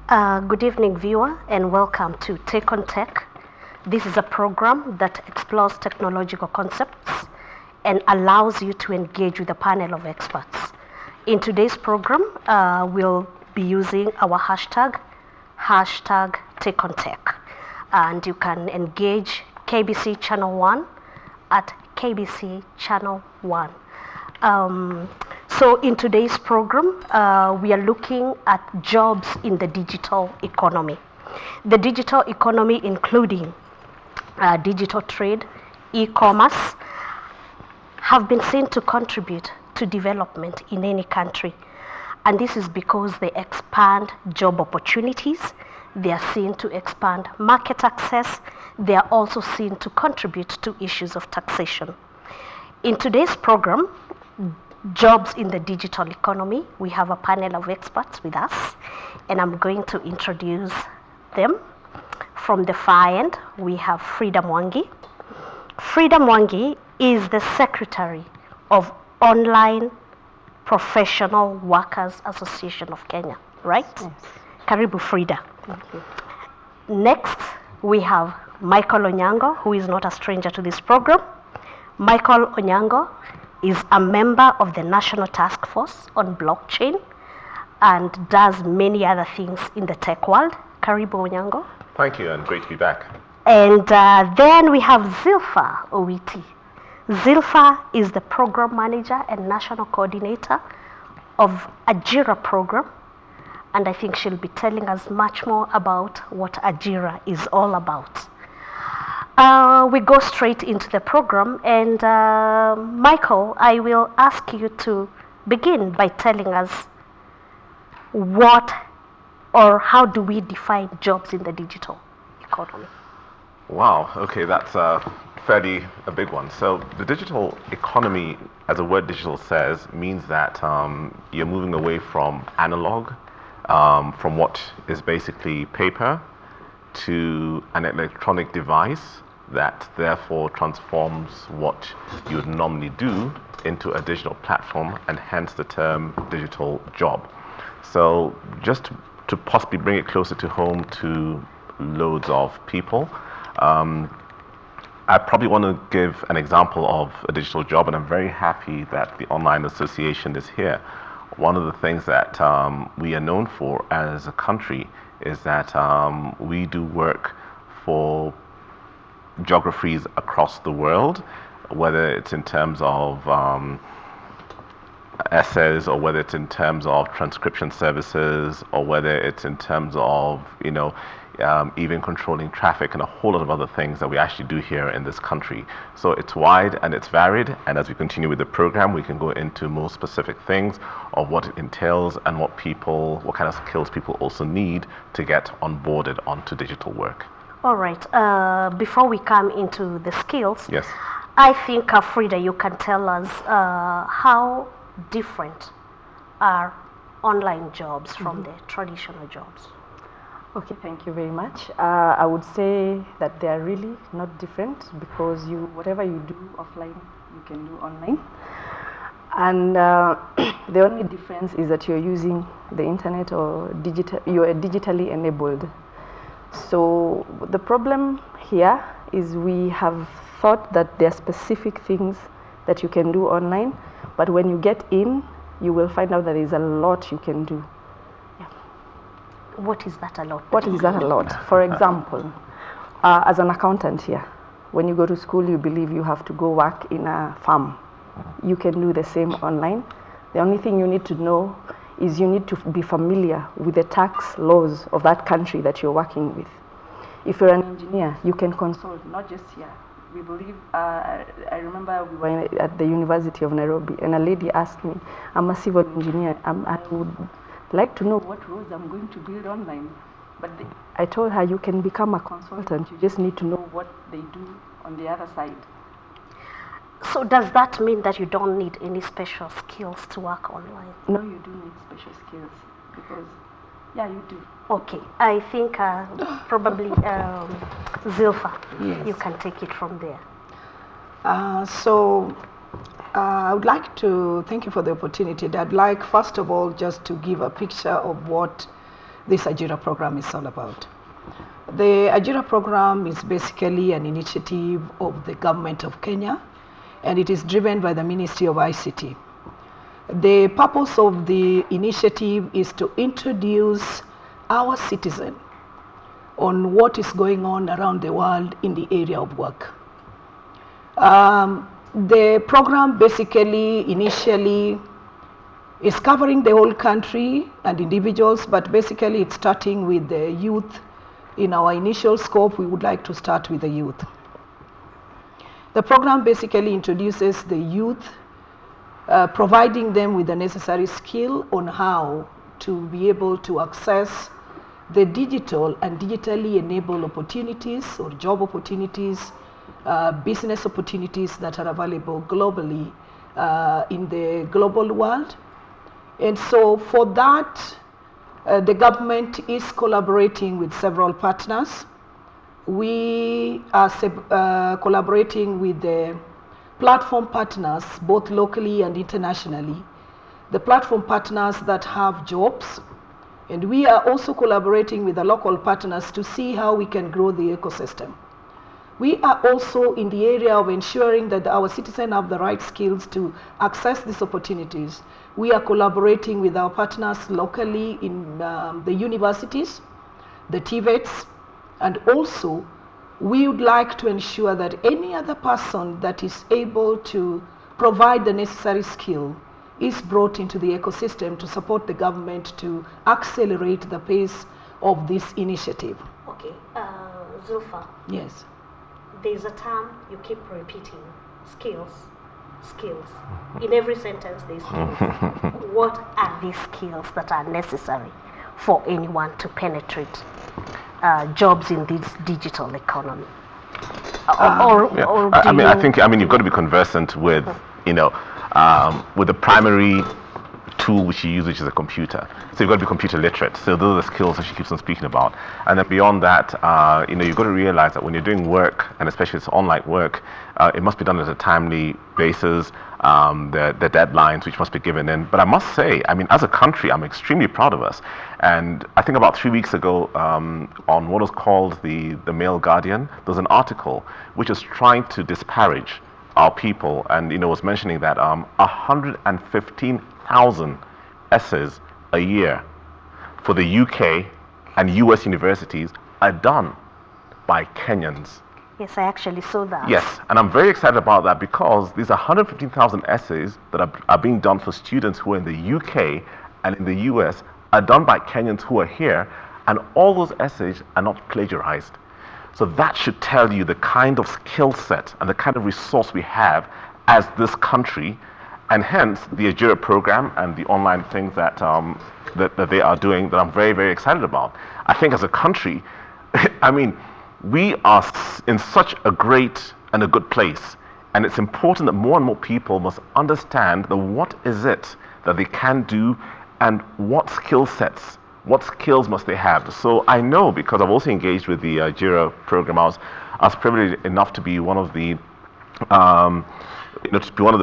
Good evening, viewer, and welcome to Take on Tech. This is a program that explores technological concepts and allows you to engage with a panel of experts. In today's program, we'll be using our hashtag Take on Tech, and you can engage KBC Channel 1 at KBC Channel 1. So in today's program, we are looking at jobs in the digital economy. The digital economy, including digital trade, e-commerce, have been seen to contribute to development in any country. And this is because they expand job opportunities, they are seen to expand market access, they are also seen to contribute to issues of taxation. In today's program, Jobs in the Digital Economy, we have a panel of experts with us, and I'm going to introduce them. From the far end, we have Frida Mwangi. Frida Mwangi is the Secretary of Online Professional Workers Association of Kenya, right? Yes. Karibu, Frida. Thank you. Next, we have Michael Onyango, who is not a stranger to this program. Michael Onyango is a member of the National Task Force on Blockchain and does many other things in the tech world. Karibu, Onyango. Thank you, and great to be back. And then we have Zilpher Owiti. Zilpher is the program manager and national coordinator of Ajira program, and I think she'll be telling us much more about what Ajira is all about. We go straight into the program, and Michael, I will ask you to begin by telling us what or how do we define jobs in the digital economy? Wow, okay, that's fairly a big one. So the digital economy, as the word digital says, means that you're moving away from analog, from what is basically paper, to an electronic device that therefore transforms what you would normally do into a digital platform, and hence the term digital job. So just to possibly bring it closer to home to loads of people, I probably want to give an example of a digital job, and I'm very happy that the Online Association is here. One of the things that we are known for as a country is that we do work for geographies across the world, whether it's in terms of essays, or whether it's in terms of transcription services, or whether it's in terms of, even controlling traffic and a whole lot of other things that we actually do here in this country. So it's wide and it's varied, and as we continue with the program, we can go into more specific things of what it entails and what kind of skills people also need to get onboarded onto digital work. All right. Before we come into the skills, Yes. I think, Frida, you can tell us how different are online jobs from the traditional jobs. Okay, thank you very much. I would say that they are really not different, because whatever you do offline, you can do online. And the only difference is that you're using the internet, or you are digitally enabled. So the problem here is we have thought that there are specific things that you can do online, but when you get in, you will find out that there is a lot you can do. Yeah. What is that a lot? What is that a lot? For example, as an accountant here, when you go to school, you believe you have to go work in a farm. You can do the same online. The only thing you need to know is you need to be familiar with the tax laws of that country that you're working with. If you're an engineer, you can consult, not just here. We believe, I remember we were at the University of Nairobi, and a lady asked me, I'm a civil engineer, I would like to know what roads I'm going to build online. But I told her, you can become a consultant, you just need to know what they do on the other side. So does that mean that you don't need any special skills to work online? No, you do need special skills, because, yeah, you do. Okay, I think probably Zilpher, Yes. you can take it from there. I would like to thank you for the opportunity. I'd like, first of all, just to give a picture of what this Ajira program is all about. The Ajira program is basically an initiative of the government of Kenya, and it is driven by the Ministry of ICT. The purpose of the initiative is to introduce our citizen on what is going on around the world in the area of work. The program basically initially is covering the whole country and individuals, but basically it's starting with the youth. In our initial scope, we would like to start with the youth. The program basically introduces the youth, providing them with the necessary skill on how to be able to access the digital and digitally enabled opportunities or job opportunities, business opportunities that are available globally in the global world. And so for that, the government is collaborating with several partners. We are collaborating with the platform partners, both locally and internationally, the platform partners that have jobs. And we are also collaborating with the local partners to see how we can grow the ecosystem. We are also in the area of ensuring that our citizens have the right skills to access these opportunities. We are collaborating with our partners locally in the universities, the TVETs, and also we would like to ensure that any other person that is able to provide the necessary skill is brought into the ecosystem to support the government to accelerate the pace of this initiative. Okay, Zilpher. Yes. There's a term you keep repeating, skills. In every sentence there's skills. What are these skills that are necessary for anyone to penetrate jobs in this digital economy? I mean, you've got to be conversant with, with the primary tool which you use, which is a computer. So you've got to be computer literate. So those are the skills that she keeps on speaking about. And then beyond that, you've got to realize that when you're doing work, and especially it's online work, it must be done at a timely basis. The deadlines which must be given in. But I must say, I mean, as a country, I'm extremely proud of us. And I think about 3 weeks ago, on what was called the Mail Guardian, there was an article which was trying to disparage our people, and was mentioning that 115,000 essays a year for the UK and US universities are done by Kenyans. Yes, I actually saw that. Yes, and I'm very excited about that because these 115,000 essays that are being done for students who are in the UK and in the US are done by Kenyans who are here, and all those essays are not plagiarized. So that should tell you the kind of skill set and the kind of resource we have as this country, and hence the Ajira program and the online things that that they are doing that I'm very, very excited about. I think as a country, I mean, we are in such a great and a good place, and it's important that more and more people must understand that what is it that they can do and what skill sets, what skills must they have. So I know, because I've also engaged with the Ajira program, I was privileged enough to be one of the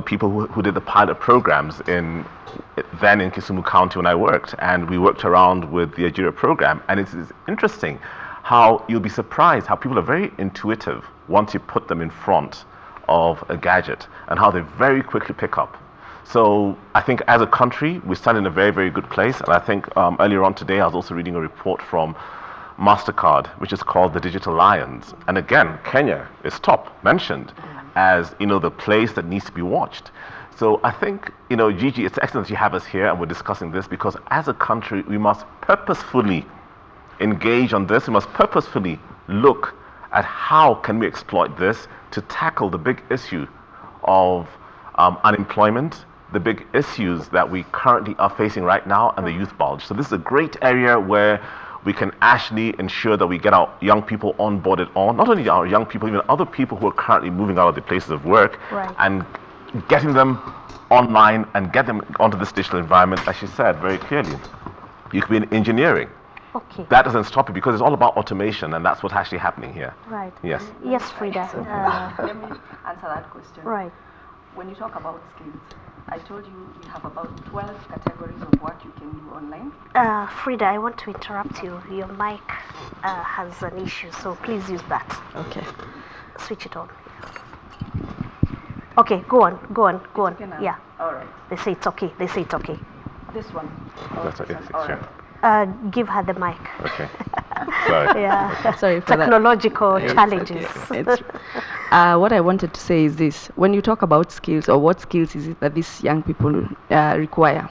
people who did the pilot programs then in Kisumu County when I worked, and we worked around with the Ajira program. And it's interesting how you'll be surprised how people are very intuitive once you put them in front of a gadget, and how they very quickly pick up. So I think as a country, we stand in a very, very good place. And I think earlier on today, I was also reading a report from MasterCard, which is called the Digital Lions. And again, Kenya is mentioned as, the place that needs to be watched. So I think, Gigi, it's excellent you have us here and we're discussing this, because as a country, we must purposefully engage on this. We must purposefully look at how can we exploit this to tackle the big issue of unemployment, the big issues that we currently are facing right now, and the youth bulge. So this is a great area where we can actually ensure that we get our young people onboarded on, not only our young people, even other people who are currently moving out of the places of work, right, and getting them online and get them onto this digital environment. As she said very clearly, you could be in engineering. Okay. That doesn't stop you, because it's all about automation, and that's what's actually happening here. Right. Yes. Yes, Frida. Let me answer that question. Right. when you talk about skills, I told you we have about 12 categories of work you can do online. Frida, I want to interrupt you. Your mic has an issue, so please use that. Okay. Switch it on. Okay, go on. Okay now? Yeah. All right. They say it's okay. This one. That's okay. All right. Give her the mic. Okay. Sorry. Yeah. Sorry for that. Technological It's challenges. What I wanted to say is this: when you talk about skills, or what skills is it that these young people require?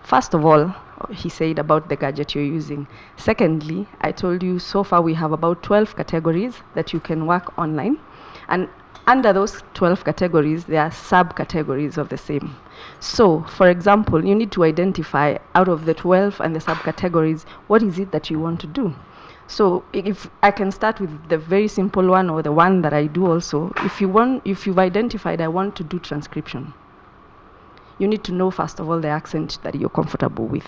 First of all, he said about the gadget you're using. Secondly, I told you so far we have about 12 categories that you can work online, and under those 12 categories, there are subcategories of the same. So, for example, you need to identify out of the 12 and the subcategories, what is it that you want to do? So, if I can start with the very simple one, or the one that I do also, if you've identified, I want to do transcription, you need to know, first of all, the accent that you're comfortable with.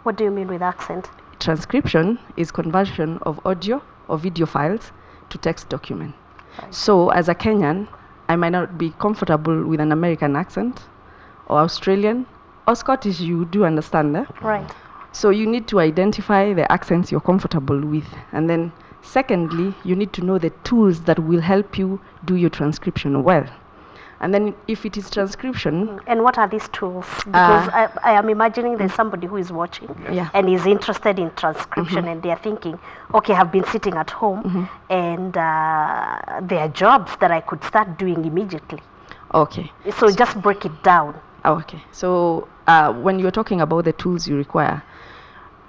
What do you mean with accent? Transcription is conversion of audio or video files to text document. So as a Kenyan, I might not be comfortable with an American accent, or Australian, or Scottish. You do understand that? Right. So you need to identify the accents you're comfortable with. And then secondly, you need to know the tools that will help you do your transcription well. And then if it is transcription... And what are these tools? Because I am imagining there's somebody who is watching and is interested in transcription, and they're thinking, okay, I've been sitting at home and there are jobs that I could start doing immediately. Okay. So just break it down. Okay. So when you're talking about the tools you require,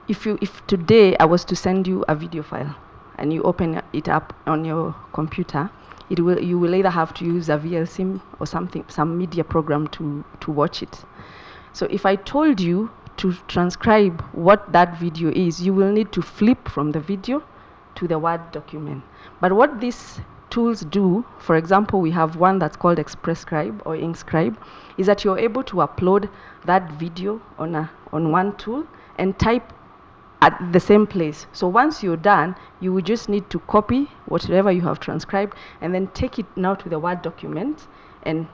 if today I was to send you a video file and you open it up on your computer, you will either have to use a VLC or some media program to watch it. So if I told you to transcribe what that video is, you will need to flip from the video to the Word document. But what these tools do, for example, we have one that's called ExpressScribe or InkScribe, is that you're able to upload that video on one tool and type at the same place. So once you're done, you will just need to copy whatever you have transcribed and then take it now to the Word document and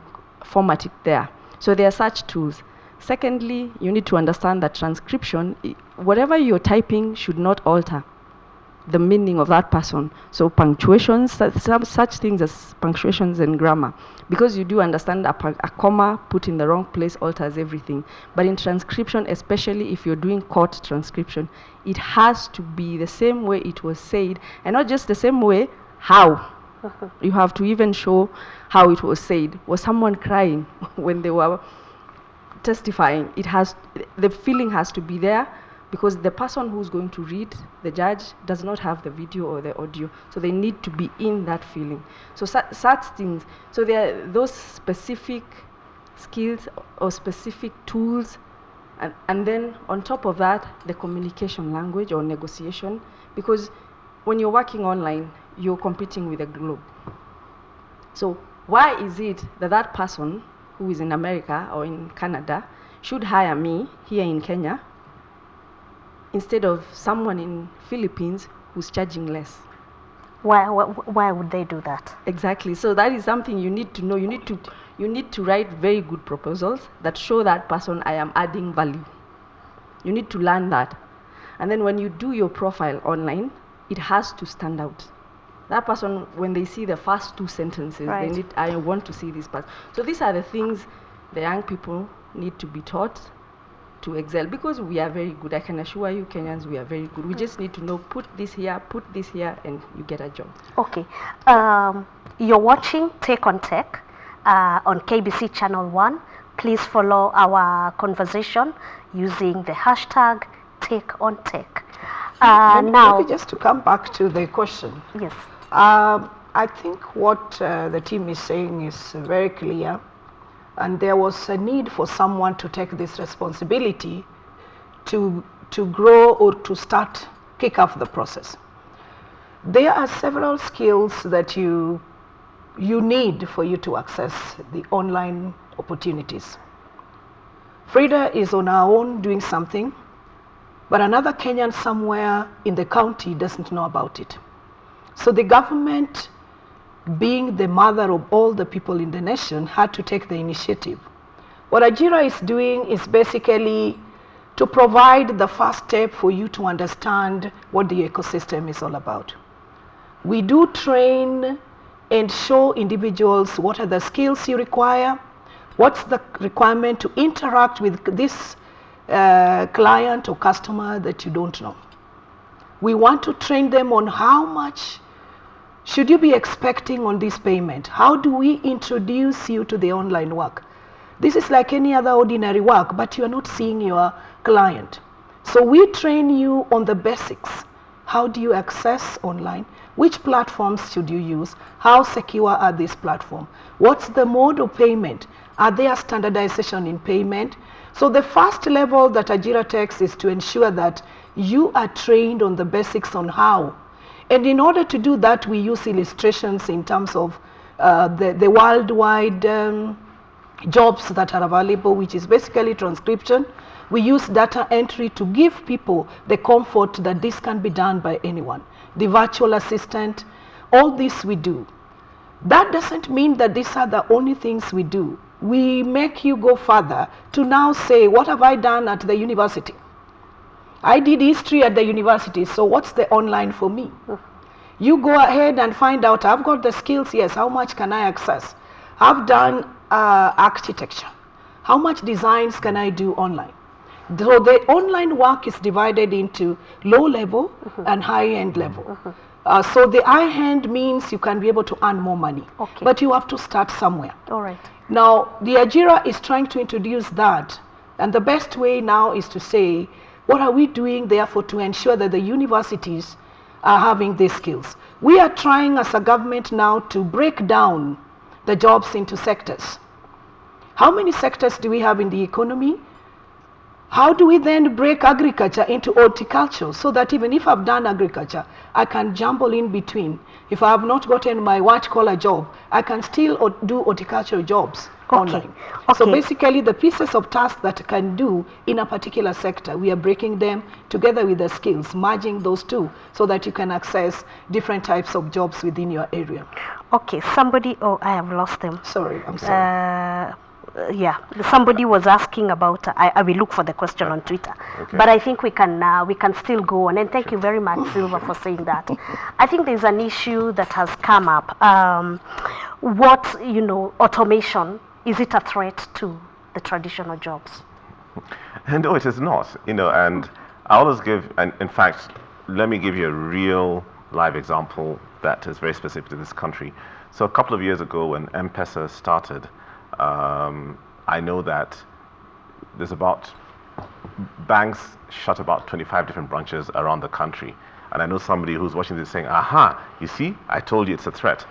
format it there. So there are such tools. Secondly, you need to understand that transcription, whatever you're typing should not alter the meaning of that person. So punctuations, such things as punctuations and grammar. Because you do understand a comma put in the wrong place alters everything. But in transcription, especially if you're doing court transcription, it has to be the same way it was said, and not just the same way, how. You have to even show how it was said. Was someone crying when they were testifying? The feeling has to be there, because the person who's going to read, the judge, does not have the video or the audio, so they need to be in that feeling. So such things. So there are those specific skills or specific tools, and then on top of that, the communication language or negotiation, because when you're working online, you're competing with the globe. So why is it that person who is in America or in Canada should hire me here in Kenya instead of someone in Philippines who's charging less? Why would they do that? Exactly. So that is something you need to know. You need to write very good proposals that show that person I am adding value. You need to learn that. And then when you do your profile online, it has to stand out. That person, when they see the first two sentences, Right. they need, I want to see this person. So these are the things the young people need to be taught to excel, because we are very good. I can assure you, Kenyans, we are very good. We just need to know, put this here, and you get a job. Okay. You're watching Take on Tech on KBC Channel 1. Please follow our conversation using the hashtag Take on Tech. Now, Maybe just to come back to the question. yes. I think what the team is saying is very clear, and there was a need for someone to take this responsibility to grow or to kick off the process. There are several skills that you need for you to access the online opportunities. Frida is on her own doing something, but another Kenyan somewhere in the county doesn't know about it. So the government being the mother of all the people in the nation, had to take the initiative. What Ajira is doing is basically to provide the first step for you to understand what the ecosystem is all about. We do train and show individuals what are the skills you require, what's the requirement to interact with this client or customer that you don't know. We want to train them on how much should you be expecting on this payment. How do we introduce you to the online work? This is like any other ordinary work, but you are not seeing your client. So we train you on the basics. How do you access online? Which platforms should you use? How secure are these platforms? What's the mode of payment? Are there standardization in payment? So the first level that Ajira takes is to ensure that you are trained on the basics on how. And in order to do that, we use illustrations in terms of the worldwide jobs that are available, which is basically transcription. We use data entry to give people the comfort that this can be done by anyone. The virtual assistant, all this we do. That doesn't mean that these are the only things we do. We make you go further to now say, what have I done at the university? I did history at the university, so what's the online for me? You go ahead and find out, I've got the skills, yes, how much can I access? I've done architecture. How much designs can I do online? So the online work is divided into low level and high end level. So the high end means you can be able to earn more money, but you have to start somewhere. All right. Now, the Ajira is trying to introduce that, and the best way now is to say, what are we doing therefore to ensure that the universities are having these skills? We are trying as a government now to break down the jobs into sectors. How many sectors do we have in the economy? How do we then break agriculture into horticulture so that even if I've done agriculture, I can jumble in between? If I have not gotten my white-collar job, I can still do horticultural jobs online. So basically, the pieces of tasks that I can do in a particular sector, we are breaking them together with the skills, merging those two so that you can access different types of jobs within your area. Okay, somebody, oh, I have lost them. Sorry, I'm sorry. Yeah, somebody was asking about. I will look for the question on Twitter, but I think we can still go on. And thank you very much, Zilpher, for saying that. I think there's an issue that has come up. Automation, is it a threat to the traditional jobs? And no, it is not. And I always give. And in fact, let me give you a real live example that is very specific to this country. So a couple of years ago, when M-Pesa started. I know that there's banks shut about 25 different branches around the country. And I know somebody who's watching this saying, aha, you see, I told you it's a threat.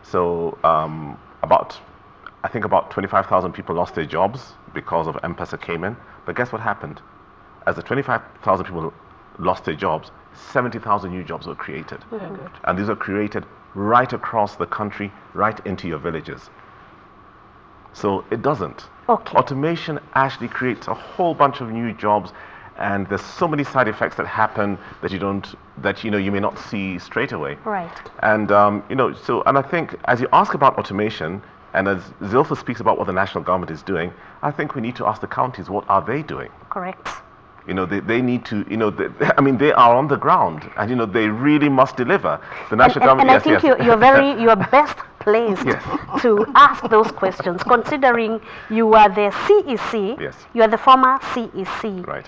So I think about 25,000 people lost their jobs because of M-Pesa came in. But guess what happened? As the 25,000 people lost their jobs, 70,000 new jobs were created. And these were created right across the country, right into your villages. So it doesn't. Automation actually creates a whole bunch of new jobs, and there's so many side effects that happen that you may not see straight away. Right. And and I think as you ask about automation, and as Zilpher speaks about what the national government is doing, I think we need to ask the counties, what are they doing? Correct. They need to, they are on the ground, and they really must deliver. The national government. And I think you're best placed to ask those questions, considering you are the CEC. Yes. You are the former CEC. Right.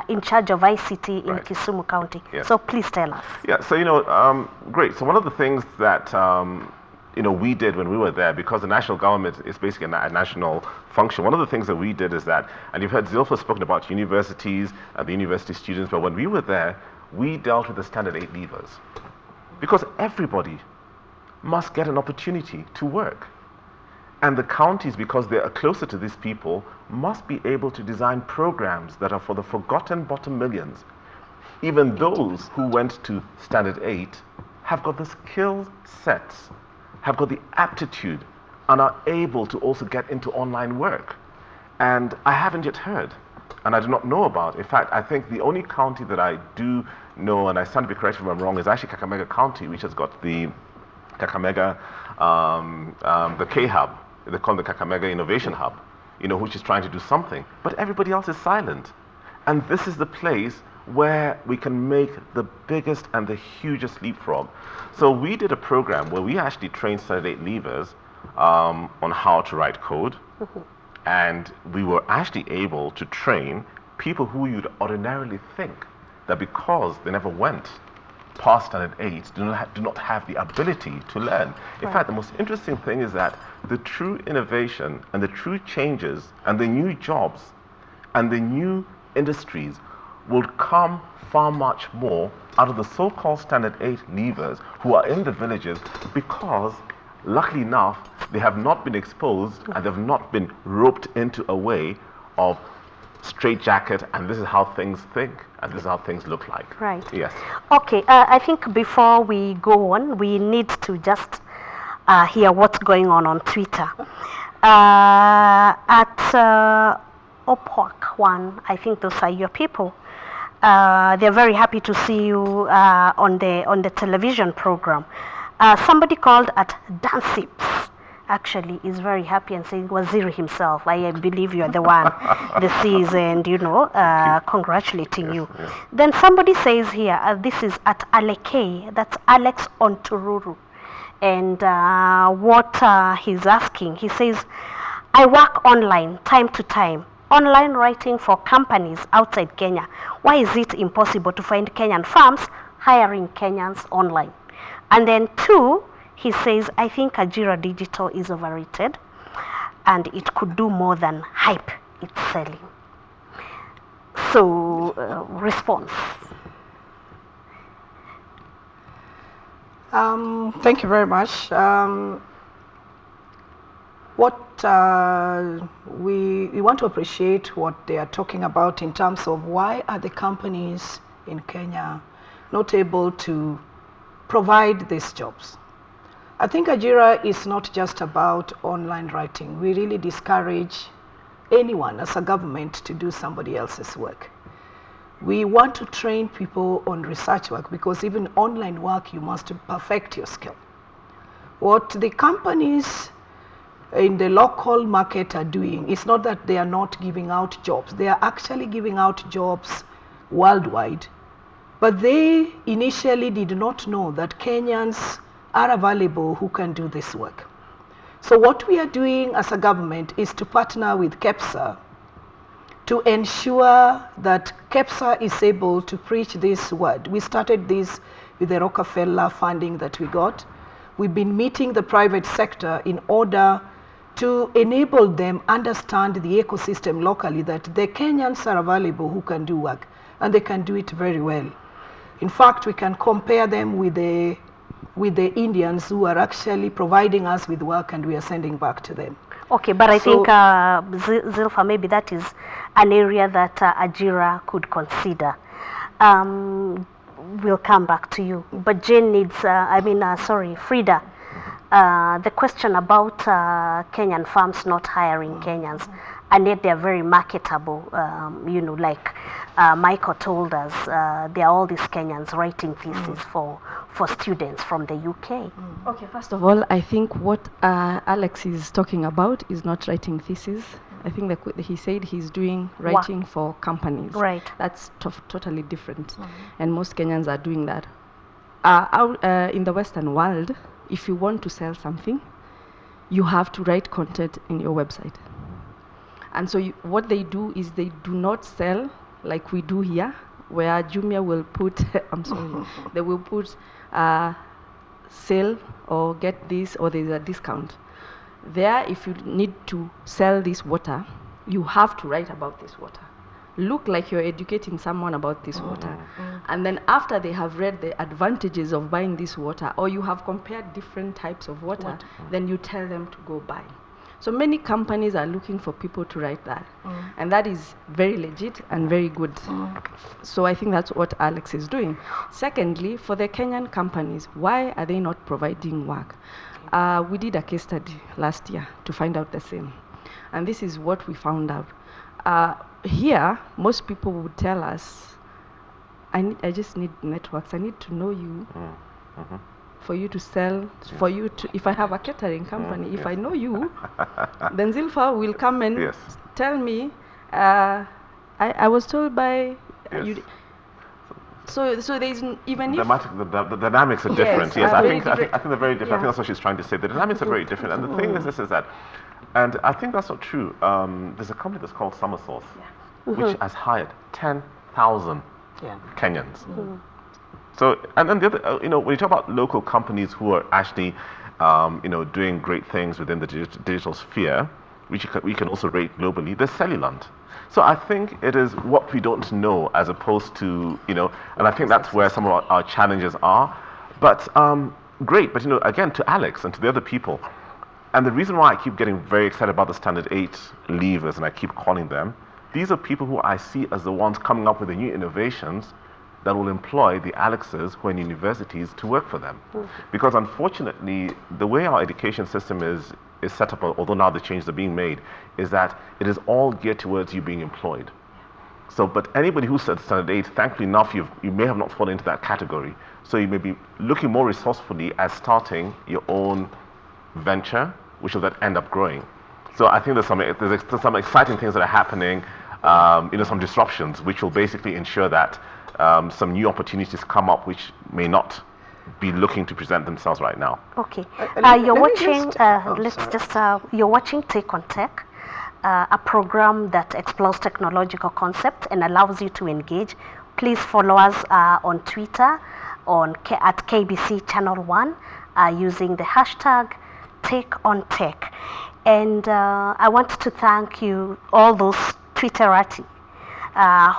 In charge of ICT in Kisumu County. Yes. So please tell us. Yeah. So great. So one of the things that we did when we were there, because the national government is basically a national function, one of the things that we did is that, and you've heard Zilpher spoken about universities and the university students, but when we were there, we dealt with the standard 8 levers. Because everybody must get an opportunity to work. And the counties, because they are closer to these people, must be able to design programs that are for the forgotten bottom millions. Even those who went to standard 8 have got the skill sets, have got the aptitude, and are able to also get into online work. And I haven't yet heard, and I do not know about. In fact, I think the only county that I do know, and I stand to be corrected if I'm wrong, is actually Kakamega County, which has got the Kakamega, the K-Hub, they call it the Kakamega Innovation Hub, which is trying to do something, but everybody else is silent. And this is the place where we can make the biggest and the hugest leapfrog. So we did a program where we actually trained Standard 8 leavers on how to write code. And we were actually able to train people who you'd ordinarily think that because they never went past Standard 8 do not have the ability to learn. In fact, the most interesting thing is that the true innovation and the true changes and the new jobs and the new industries will come far much more out of the so-called Standard 8 leavers who are in the villages because, luckily enough, they have not been exposed and they've not been roped into a way of straitjacket, and this is how things think and this is how things look like. Right. Yes. Okay, I think before we go on, we need to just hear what's going on Twitter. At Opwak 1, I think those are your people. They're very happy to see you on the television program. Somebody called at Dansips actually is very happy and saying Waziri himself, I believe you're the one that sees and congratulating you. Yes. Then somebody says here, this is at Aleke, that's Alex Ontururu, and what he's asking, he says, I work online time to time, online writing for companies outside Kenya. Why is it impossible to find Kenyan firms hiring Kenyans online? And then 2, he says, I think Ajira Digital is overrated and it could do more than hype it's selling. So, response. Thank you very much. We want to appreciate what they are talking about in terms of why are the companies in Kenya not able to provide these jobs. I think Ajira is not just about online writing. We really discourage anyone as a government to do somebody else's work. We want to train people on research work because even online work, you must perfect your skill. What the companies in the local market are doing is not that they are not giving out jobs. They are actually giving out jobs worldwide. But they initially did not know that Kenyans are available who can do this work. So what we are doing as a government is to partner with KEPSA to ensure that KEPSA is able to preach this word. We started this with the Rockefeller funding that we got. We've been meeting the private sector in order to enable them understand the ecosystem locally, that the Kenyans are available who can do work, and they can do it very well. In fact, we can compare them with the Indians who are actually providing us with work and we are sending back to them. Okay, but I think, Zilpher, maybe that is an area that Ajira could consider. We'll come back to you. But Jane needs, Frida, the question about Kenyan firms not hiring Kenyans, and yet they're very marketable, like Michael told us, there are all these Kenyans writing theses for students from the UK. Okay, first of all, I think what Alex is talking about is not writing theses. I think that he said he's doing writing for companies. Right. That's totally different. And most Kenyans are doing that. In the Western world, if you want to sell something, you have to write content in your website. And so what they do is they do not sell like we do here, where Jumia will put, they will put sell or get this or there's a discount. There, if you need to sell this water, you have to write about this water. Look like you're educating someone about this water. And then after they have read the advantages of buying this water, or you have compared different types of water, then you tell them to go buy. So many companies are looking for people to write that. And that is very legit and very good. So I think that's what Alex is doing. Secondly, for the Kenyan companies, why are they not providing work? We did a case study last year to find out the same. And this is what we found out. Here, most people would tell us, I just need networks. I need to know you. for you to sell, for you to, if I have a catering company, if I know you, then Zilpher will come and tell me, I was told by you. So there's even if the dynamics are different. Yes, I think they're very different. I think that's what she's trying to say. The dynamics are very different, and the thing is this: is that, and I think that's not true. There's a company that's called Summer Source, which has hired 10,000 Kenyans. So, and then the other, when you talk about local companies who are actually, doing great things within the digital sphere, which we can also rate globally, there's Cellulant. So I think it is what we don't know as opposed to, and I think that's where some of our challenges are. But great, but again, to Alex and to the other people, and the reason why I keep getting very excited about the Standard 8 leavers, and I keep calling them, these are people who I see as the ones coming up with the new innovations that will employ the Alexes who are in universities to work for them. Because unfortunately, the way our education system is set up, although now the changes are being made, is that it is all geared towards you being employed. So, but anybody who said Standard 8, thankfully enough, you may have not fallen into that category. So you may be looking more resourcefully at starting your own venture, which will then end up growing. So I think there's some exciting things that are happening, some disruptions, which will basically ensure that some new opportunities come up, which may not be looking to present themselves right now. Okay, you're watching Take on Tech, a program that explores technological concepts and allows you to engage. Please follow us on Twitter at KBC Channel 1 using the hashtag Take on Tech. And I want to thank you, all those Twitterati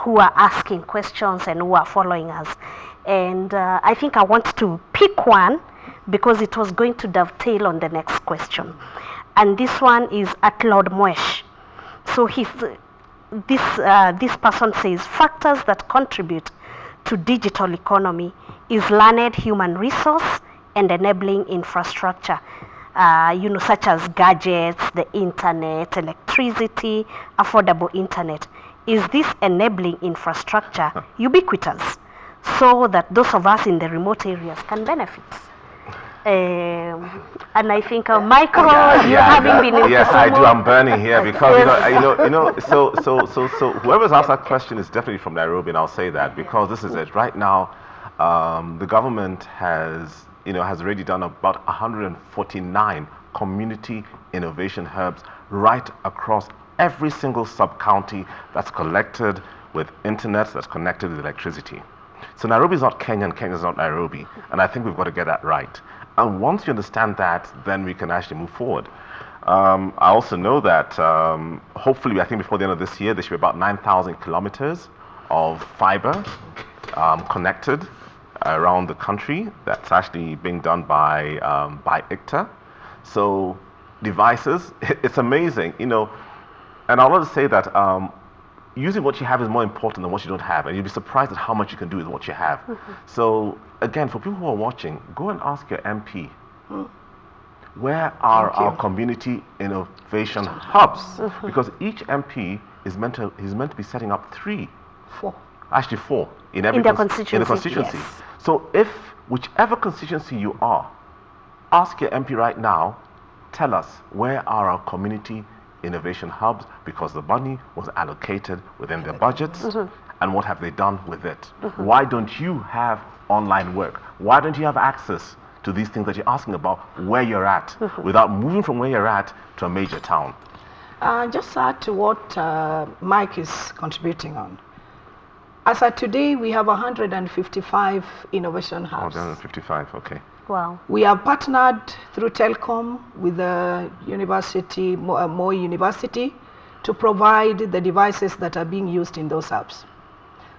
who are asking questions and who are following us. And I think I want to pick one because it was going to dovetail on the next question. And this one is at Lord Mwesh. So this person says, factors that contribute to digital economy is learned human resource and enabling infrastructure, such as gadgets, the internet, electricity, affordable internet. Is this enabling infrastructure ubiquitous so that those of us in the remote areas can benefit? And I think Michael, having been in yes, I do. I'm burning here because So whoever's asked that question is definitely from Nairobi, and I'll say that because this is it. Right now, the government has already done about 149 community innovation hubs right across every single sub-county that's connected with internet, that's connected with electricity. So Nairobi is not Kenya and Kenya is not Nairobi, and I think we've got to get that right. And once you understand that, then we can actually move forward. I also know that hopefully, I think before the end of this year, there should be about 9,000 kilometers of fiber connected around the country. That's actually being done by ICTA. So devices, it's amazing, And I'll just say that using what you have is more important than what you don't have, and you'll be surprised at how much you can do with what you have. So again, for people who are watching, go and ask your MP, where are our community innovation hubs? Because each MP is meant to be setting up 4 in the constituency. Yes. So if whichever constituency you are, ask your MP right now, tell us where are our community innovation hubs, because the money was allocated within their budgets, and what have they done with it? Why don't you have online work? Why don't you have access to these things that you're asking about where you're at without moving from where you're at to a major town? Just add to what Mike is contributing on. As of today, we have 155 innovation hubs. 155, okay. Wow. We have partnered through Telcom with the university, Moi University, to provide the devices that are being used in those hubs.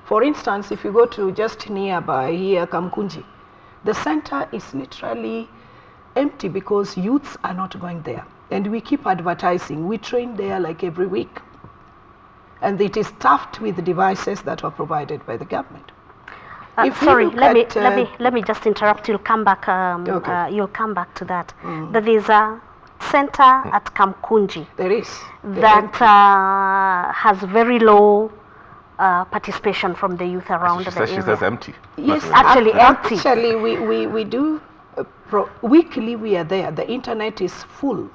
For instance, if you go to just nearby here, Kamkunji, the center is literally empty because youths are not going there. And we keep advertising. We train there like every week. And it is staffed with devices that were provided by the government. Sorry, let me just interrupt. You'll come back. You'll come back to that. There is a center at Kamkunji. There is that has very low participation from the youth around the area. She says empty. Yes, actually empty. Actually, we do Weekly we are there. The internet is full.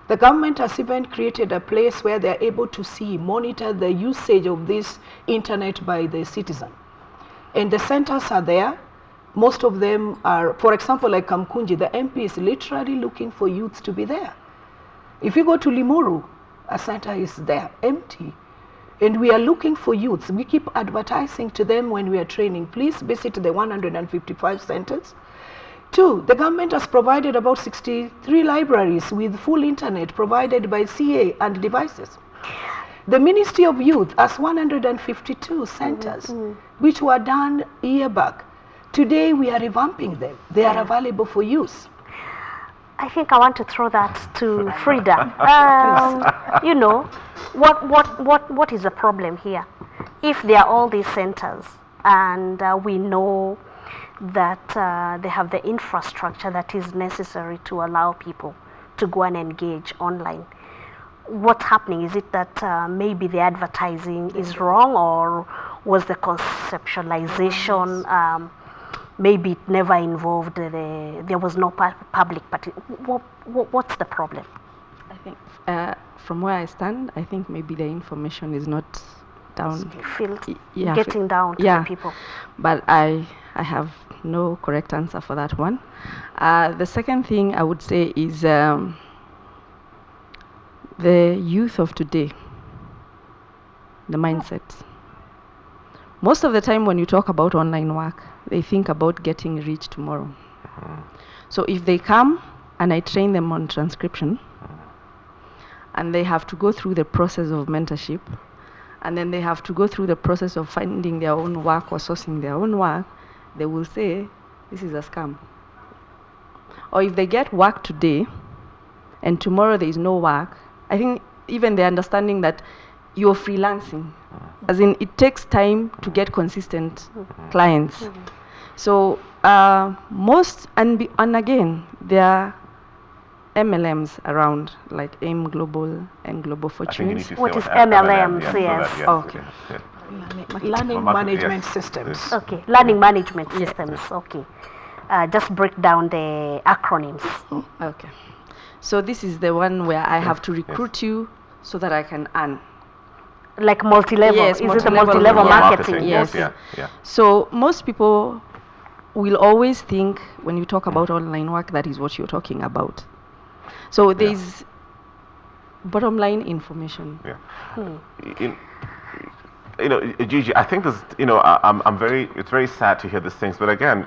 The government has even created a place where they are able to monitor the usage of this internet by the citizen. And the centers are there. Most of them are, for example, like Kamkunji, the MP is literally looking for youths to be there. If you go to Limuru, a center is there, empty. And we are looking for youths. We keep advertising to them when we are training. Please visit the 155 centers. 2, the government has provided about 63 libraries with full internet provided by CA and devices. The Ministry of Youth has 152 centers, which were done a year back. Today we are revamping them. They are available for use. I think I want to throw that to Frida. You know, what is the problem here? If there are all these centers and we know that they have the infrastructure that is necessary to allow people to go and engage online, what's happening? Is it that maybe the advertising is wrong, or was the conceptualization maybe it never involved there was no public what's the problem? I think from where I stand, I think maybe the information is not down. Getting down to the people. But I have no correct answer for that one. The second thing I would say is the youth of today, the mindset. Most of the time when you talk about online work, they think about getting rich tomorrow. So if they come and I train them on transcription, and they have to go through the process of mentorship, and then they have to go through the process of finding their own work or sourcing their own work, they will say, this is a scam. Or if they get work today, and tomorrow there is no work, I think even the understanding that you're freelancing, as in it takes time to get consistent clients. So most, and again, there are MLMs around, like AIM Global and Global Fortunes. What is MLMs? Yes. Okay. Learning management systems. Okay, learning management systems. Okay. Just break down the acronyms. Okay. So this is the one where I have to recruit you so that I can earn. Like multi-level? Yes, is it a multi-level marketing? Yes. Yeah. So most people will always think when you talk about online work, that is what you're talking about. So there's bottom line information. You know, Gigi, I think there's, it's very sad to hear these things, but again,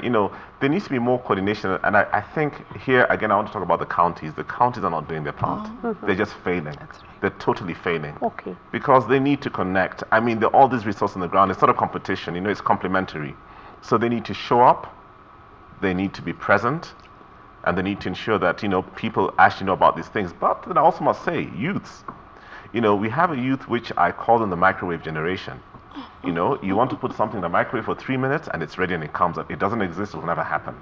there needs to be more coordination, and I think here, again, I want to talk about the counties. The counties are not doing their part. They're just failing. That's right. They're totally failing. Okay. Because they need to connect. I mean, all these resources on the ground, it's not a competition, it's complementary. So they need to show up, they need to be present, and they need to ensure that, people actually know about these things. But then I also must say, youths. We have a youth which I call them the microwave generation. You want to put something in the microwave for 3 minutes and it's ready and it comes up. It doesn't exist, it will never happen.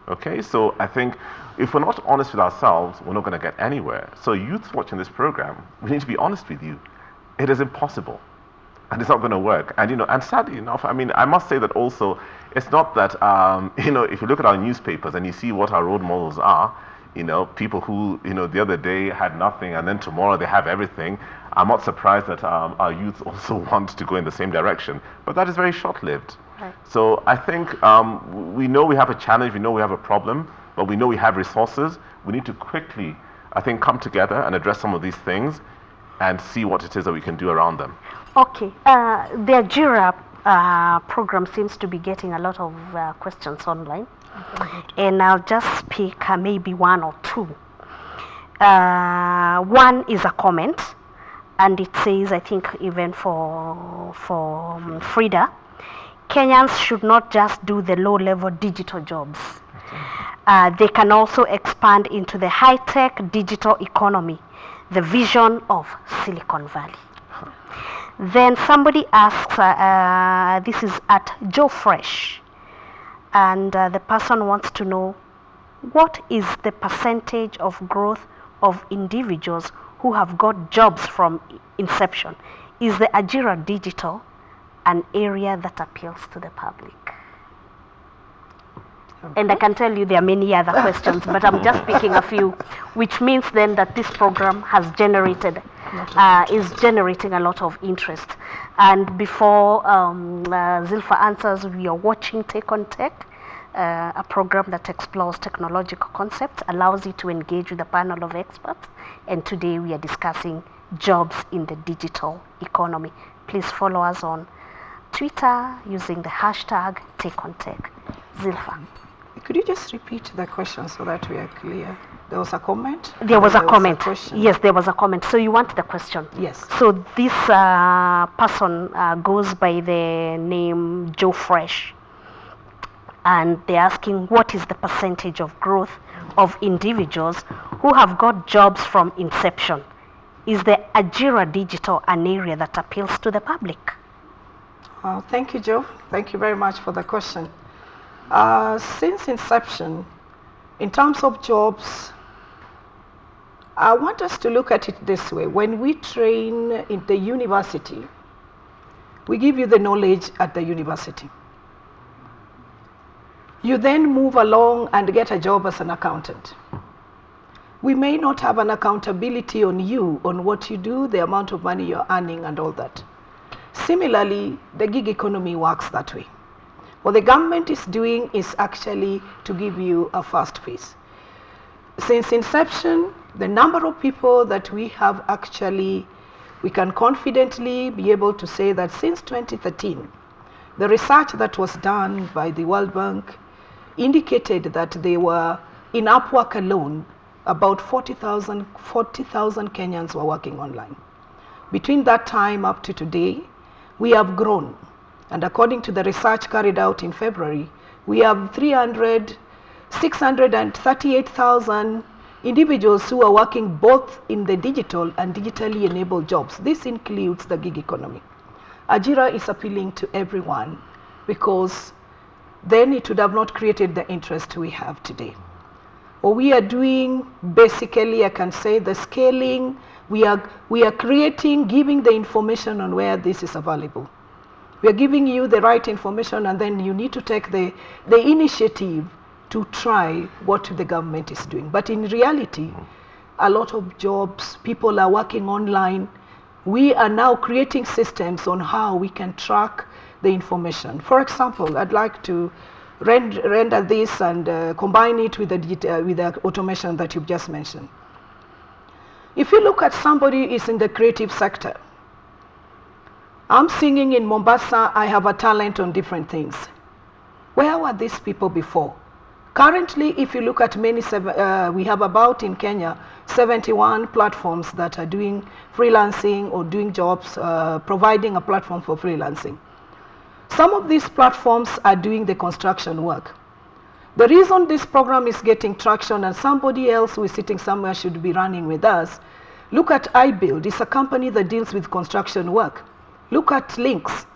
Okay, so I think if we're not honest with ourselves, we're not going to get anywhere. So youths watching this program, we need to be honest with you. It is impossible. And it's not going to work. And, and sadly enough, I mean, I must say that also, it's not that, if you look at our newspapers and you see what our role models are, people who, the other day had nothing and then tomorrow they have everything. I'm not surprised that our youth also want to go in the same direction, but that is very short-lived. Right. So I think we know we have a challenge, we know we have a problem, but we know we have resources. We need to quickly, I think, come together and address some of these things and see what it is that we can do around them. Okay. The Ajira program seems to be getting a lot of questions online. And I'll just pick maybe one or two. One is a comment, and it says, I think even for Frida, Kenyans should not just do the low-level digital jobs. They can also expand into the high-tech digital economy, the vision of Silicon Valley. Then somebody asks, this is at Joe Fresh, and the person wants to know, what is the percentage of growth of individuals who have got jobs from inception? Is the Ajira digital an area that appeals to the public? And I can tell you there are many other questions, but I'm just picking a few, which means then that this program has generated, is generating a lot of interest. And before Zilpher answers, we are watching Take on Tech, a program that explores technological concepts, allows you to engage with a panel of experts. And today we are discussing jobs in the digital economy. Please follow us on Twitter using the hashtag TakeOnTech. Zilpher. Could you just repeat the question so that we are clear? There was a comment? There was a comment. Question. Yes, there was a comment. So you want the question? Yes. So this person goes by the name Joe Fresh. And they're asking, what is the percentage of growth of individuals who have got jobs from inception? Is the Ajira digital an area that appeals to the public? Thank you, Joe. Thank you very much for the question. Since inception, in terms of jobs, I want us to look at it this way. When we train in the university, we give you the knowledge at the university. You then move along and get a job as an accountant. We may not have an accountability on you, on what you do, the amount of money you're earning and all that. Similarly, the gig economy works that way. What the government is doing is actually to give you a fast pace. Since inception, the number of people that we have actually, we can confidently be able to say that since 2013, the research that was done by the World Bank indicated that they were, in Upwork alone, about 40,000 Kenyans were working online. Between that time up to today, we have grown. And according to the research carried out in February, we have 638,000 individuals who are working both in the digital and digitally enabled jobs. This includes the gig economy. Ajira is appealing to everyone because then it would have not created the interest we have today. What we are doing, basically, I can say the scaling, we are creating, giving the information on where this is available. We are giving you the right information, and then you need to take the initiative to try what the government is doing. But in reality, a lot of jobs, people are working online. We are now creating systems on how we can track the information. For example, I'd like to render this and combine it with the automation that you've just mentioned. If you look at somebody who is in the creative sector, I'm singing in Mombasa, I have a talent on different things. Where were these people before? Currently, if you look at many, we have about in Kenya 71 platforms that are doing freelancing or doing jobs, providing a platform for freelancing. Some of these platforms are doing the construction work. The reason this program is getting traction and somebody else who is sitting somewhere should be running with us, look at iBuild. It's a company that deals with construction work. Look at Links.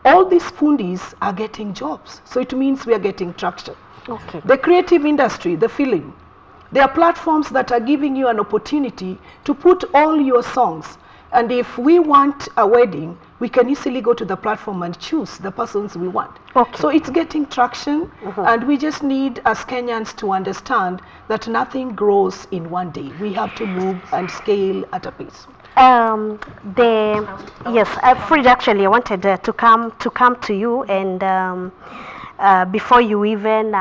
All these fundis are getting jobs. So it means we are getting traction. Okay. The creative industry, the film. There are platforms that are giving you an opportunity to put all your songs. And if we want a wedding, we can easily go to the platform and choose the persons we want. Okay. So it's getting traction, and we just need, as Kenyans, to understand that nothing grows in one day. We have to move and scale at a pace. Yes, Frida, actually, I wanted to come to you, and before you even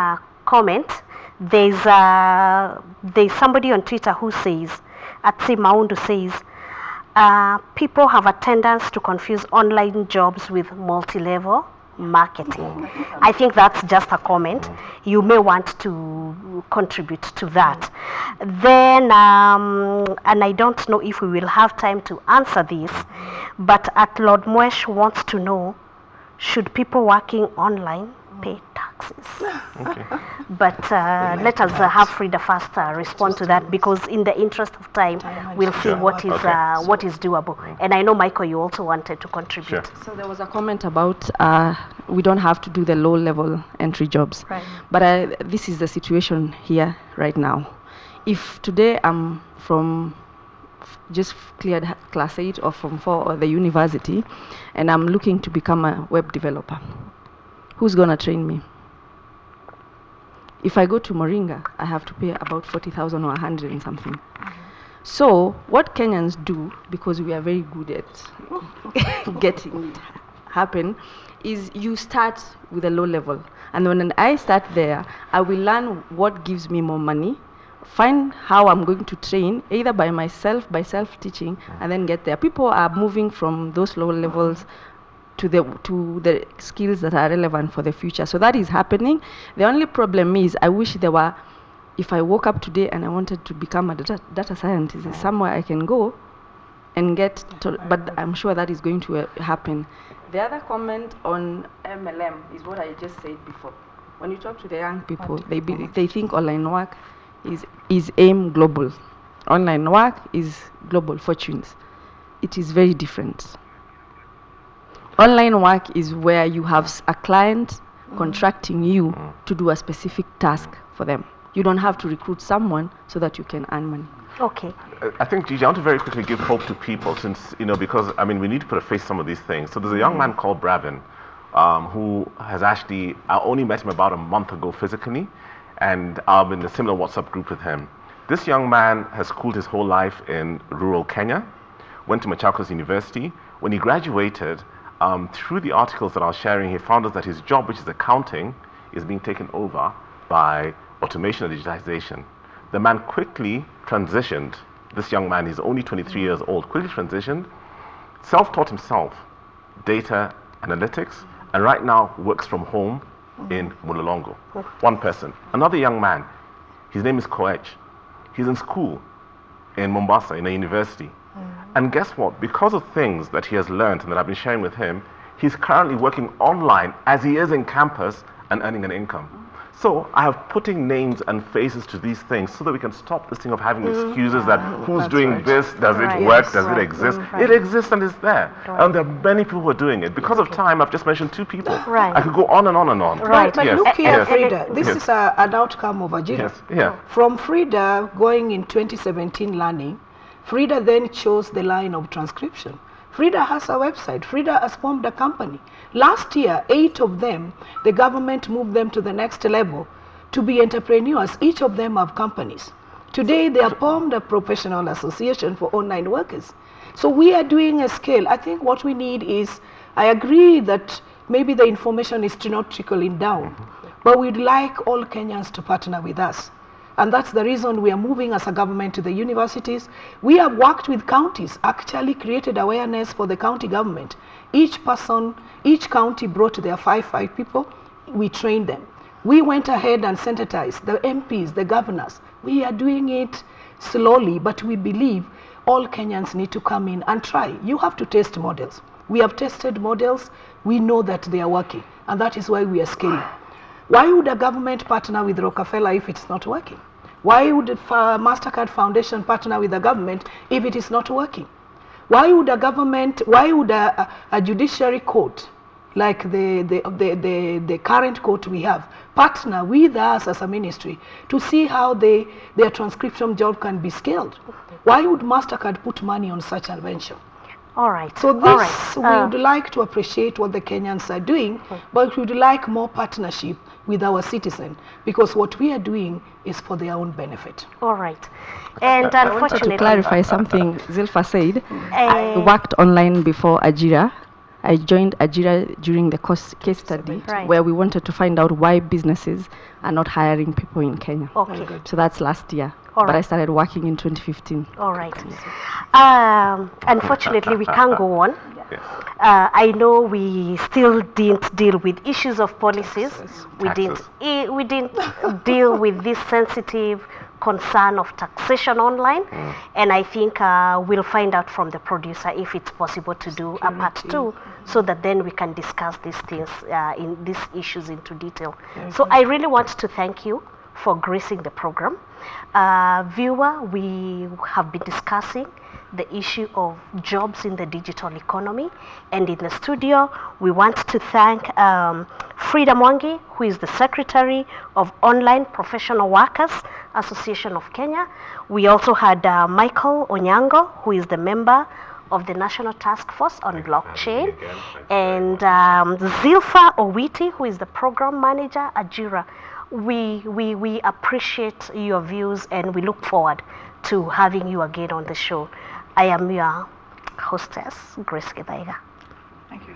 comment, there's somebody on Twitter who says, Atsi Maundu says, people have a tendency to confuse online jobs with multi-level marketing. I think that's just a comment. You may want to contribute to that. Then, and I don't know if we will have time to answer this, but at Lord Mwesh wants to know, should people working online pay taxes? Okay. But let us have Frida first respond to that, because in the interest of time, we'll see what is doable. And I know, Michael, you also wanted to contribute. Sure. So there was a comment about we don't have to do the low-level entry jobs. Right. But this is the situation here right now. If today I'm from just cleared class 8 or from 4 or the university, and I'm looking to become a web developer, who's going to train me? If I go to Moringa, I have to pay about 40,000 or 100 and something. So what Kenyans do, because we are very good at getting it happen, is you start with a low level. And when I start there, I will learn what gives me more money, find how I'm going to train, either by myself, by self-teaching, and then get there. People are moving from those low levels to the skills that are relevant for the future. So that is happening. The only problem is, I wish there were, if I woke up today and I wanted to become a data scientist, there's somewhere I can go and get to, but I'm sure that is going to happen. The other comment on MLM is what I just said before. When you talk to the young people, they think online work is aim global. Online work is global fortunes. It is very different. Online work is where you have a client contracting you to do a specific task for them. You don't have to recruit someone so that you can earn money. Okay. I think, Gigi, I want to very quickly give hope to people, since, because, we need to put a face to some of these things. So there's a young man called Bravin, who has actually, I only met him about a month ago physically, and I'm in a similar WhatsApp group with him. This young man has schooled his whole life in rural Kenya, went to Machakos University. When he graduated, through the articles that I was sharing, he found out that his job, which is accounting, is being taken over by automation and digitization. The man quickly transitioned. This young man, he's only 23 years old, quickly transitioned, self-taught himself, data analytics, and right now works from home in Mulolongo. One person. Another young man, his name is Koech. He's in school in Mombasa, in a university. And guess what? Because of things that he has learned and that I've been sharing with him, he's currently working online as he is in campus and earning an income. So I have putting names and faces to these things so that we can stop this thing of having excuses that who's doing this, does it work, does it exist? It exists and it's there. And there are many people who are doing it. Because of time, I've just mentioned 2 people. Right. I could go on and on and on. Right. But look here, Frida, this is an outcome of Ajira. Yes. Yeah. From Frida going in 2017 learning, Frida then chose the line of transcription. Frida has a website. Frida has formed a company. Last year, 8 of them, the government moved them to the next level to be entrepreneurs. Each of them have companies. Today, they have formed a professional association for online workers. So we are doing a scale. I think what we need is, I agree that maybe the information is not trickling down, but we'd like all Kenyans to partner with us. And that's the reason we are moving as a government to the universities. We have worked with counties, actually created awareness for the county government. Each person, each county brought their 5 people. We trained them. We went ahead and sensitized the MPs, the governors. We are doing it slowly, but we believe all Kenyans need to come in and try. You have to test models. We have tested models. We know that they are working, and that is why we are scaling. Why would a government partner with Rockefeller if it's not working? Why would a MasterCard Foundation partner with the government if it is not working? Why would a judiciary court, like the current court we have, partner with us as a ministry to see how their transcription job can be scaled? Why would MasterCard put money on such a venture? All right. So this, we would like to appreciate what the Kenyans are doing, but we would like more partnership with our citizens, because what we are doing is for their own benefit. All right. And I wanted unfortunately, to clarify something Zilpher said. I worked online before Ajira. I joined Ajira during the case study, Right. where we wanted to find out why businesses are not hiring people in Kenya. Okay. So that's last year. All But right. I started working in 2015. All right. Unfortunately, we can't go on. Yes. I know we still didn't deal with issues of policies. We Taxes. didn't deal with this sensitive concern of taxation online. And I think we'll find out from the producer if it's possible to do a part 2, so that then we can discuss these things, in these issues into detail. So I really want to thank you for gracing the program. Viewer, we have been discussing the issue of jobs in the digital economy, and in the studio we want to thank Frida Mwangi, who is the Secretary of Online Professional Workers Association of Kenya. We also had Michael Onyango, who is the member of the National Task Force on Blockchain, and Zilpher Owiti, who is the Program Manager, Ajira. we appreciate your views and we look forward to having you again on the show. I am your hostess, Grace Githaiga. Thank you.